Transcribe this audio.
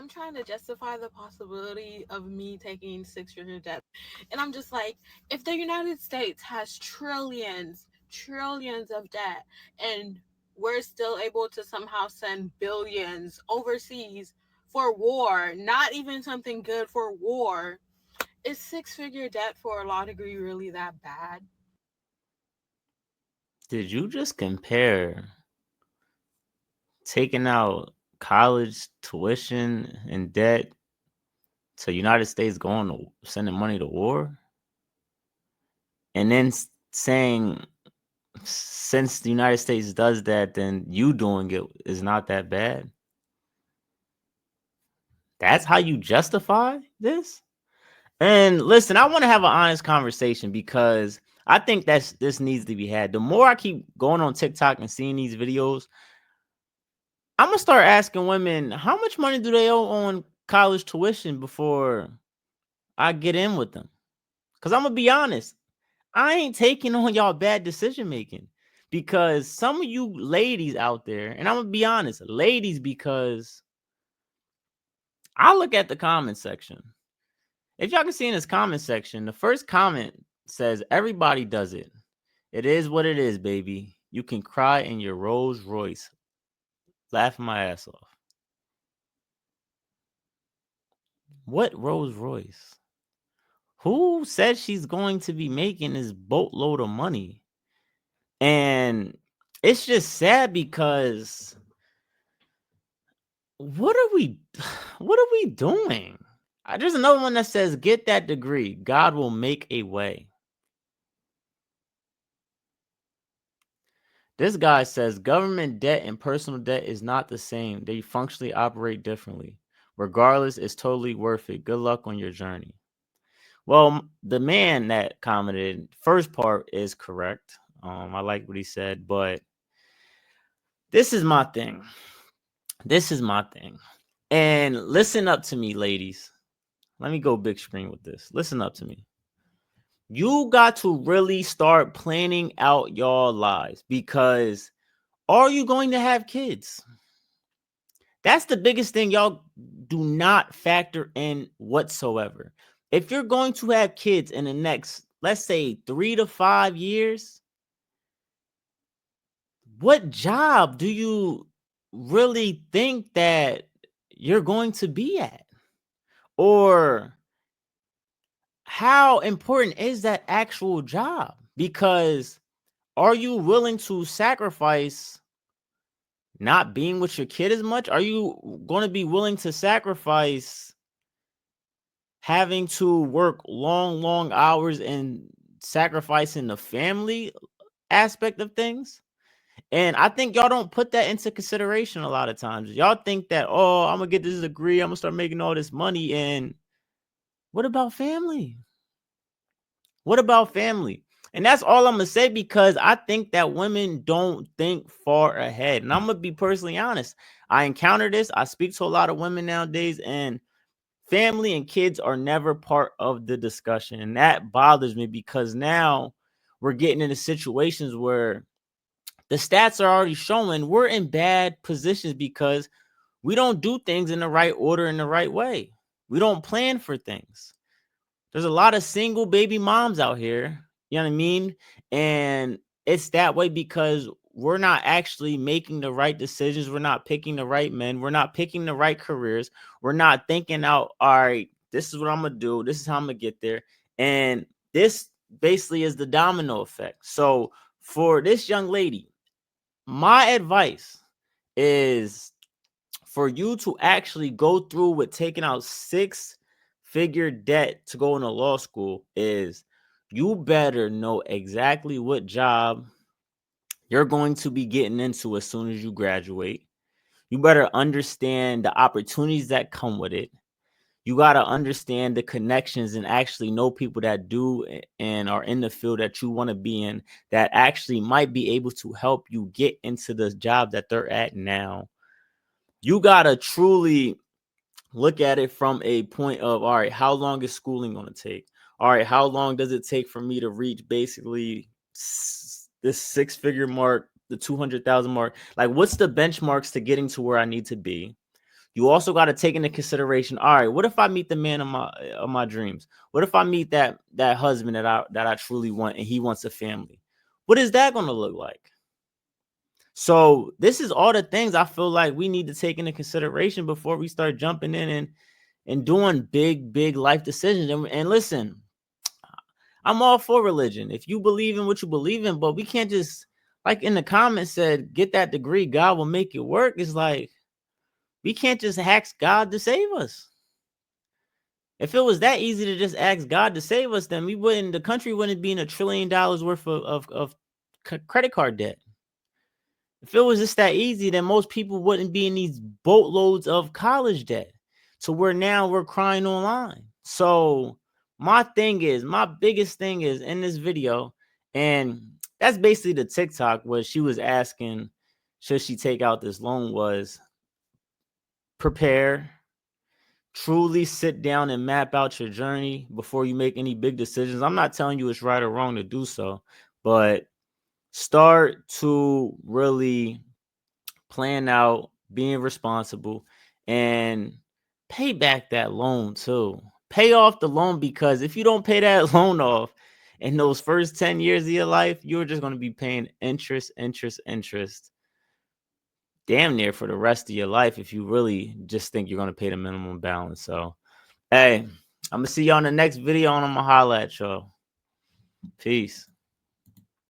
I'm trying to justify the possibility of me taking six-figure debt. And I'm just like, if the United States has trillions of debt, and we're still able to somehow send billions overseas for war, not even something good for war, is six-figure debt for a law degree really that bad? Did you just compare taking out college tuition and debt to United States going to sending money to war? And then saying since the United States does that, then you doing it is not that bad. That's how you justify this? And listen, I want to have an honest conversation because I think this needs to be had. The more I keep going on TikTok and seeing these videos, I'm gonna start asking women how much money do they owe on college tuition before I get in with them. Cause I'm gonna be honest, I ain't taking on y'all bad decision making because some of you ladies out there, and I'm gonna be honest, ladies, because I look at the comment section. If y'all can see in this comment section, the first comment says, "Everybody does it. It is what it is, baby. You can cry in your Rolls Royce." Laughing my ass off. What Rolls Royce? Who said she's going to be making this boatload of money? And it's just sad because what are we what are we doing? There's another one that says, "Get that degree. God will make a way." This guy says government debt and personal debt is not the same. They functionally operate differently. Regardless, it's totally worth it. Good luck on your journey. Well, the man that commented, first part is correct. I like what he said, but this is my thing. This is my thing. And listen up to me, ladies. Let me go big screen with this. Listen up to me. You got to really start planning out your lives because are you going to have kids? That's the biggest thing y'all do not factor in whatsoever. If you're going to have kids in the next, let's say, 3 to 5 years, what job do you really think that you're going to be at? Or how important is that actual job? Because are you willing to sacrifice not being with your kid as much? Are you going to be willing to sacrifice having to work long hours and sacrificing the family aspect of things? And I think y'all don't put that into consideration a lot of times. Y'all think that, oh, I'm going to get this degree, I'm going to start making all this money. And what about family? What about family? And that's all I'm going to say because I think that women don't think far ahead. And I'm going to be personally honest. I encounter this. I speak to a lot of women nowadays, and family and kids are never part of the discussion. And that bothers me because now we're getting into situations where the stats are already showing we're in bad positions because we don't do things in the right order, in the right way. We don't plan for things. There's a lot of single baby moms out here, you know what I mean? And it's that way because we're not actually making the right decisions. We're not picking the right men. We're not picking the right careers. We're not thinking out, all right, this is what I'm going to do. This is how I'm going to get there. And this basically is the domino effect. So for this young lady, my advice is for you to actually go through with taking out six-figure debt to go into law school is you better know exactly what job you're going to be getting into as soon as you graduate. You better understand the opportunities that come with it. You got to understand the connections and actually know people that do and are in the field that you want to be in that actually might be able to help you get into the job that they're at now. You got to truly look at it from a point of, all right, how long is schooling going to take? All right, how long does it take for me to reach basically this six-figure mark, the 200,000 mark? Like, what's the benchmarks to getting to where I need to be? You also got to take into consideration, all right, what if I meet the man of my dreams? What if I meet that husband that I truly want and he wants a family? What is that going to look like? So this is all the things I feel like we need to take into consideration before we start jumping in and doing big life decisions. And listen, I'm all for religion. If you believe in what you believe in, but we can't just, like in the comments said, get that degree, God will make it work. It's like we can't just ask God to save us. If it was that easy to just ask God to save us, then the country wouldn't be in $1 trillion worth of credit card debt. If it was just that easy, then most people wouldn't be in these boatloads of college debt. So we're crying online. So my biggest thing is in this video, and that's basically the TikTok where she was asking, should she take out this loan, was prepare, truly sit down and map out your journey before you make any big decisions. I'm not telling you it's right or wrong to do so, but start to really plan out, being responsible, and pay back that loan too. Pay off the loan, because if you don't pay that loan off in those first 10 years of your life, you're just going to be paying interest damn near for the rest of your life if you really just think you're going to pay the minimum balance. So, hey, I'm going to see y'all in the next video and I'm going to holla at y'all. Peace.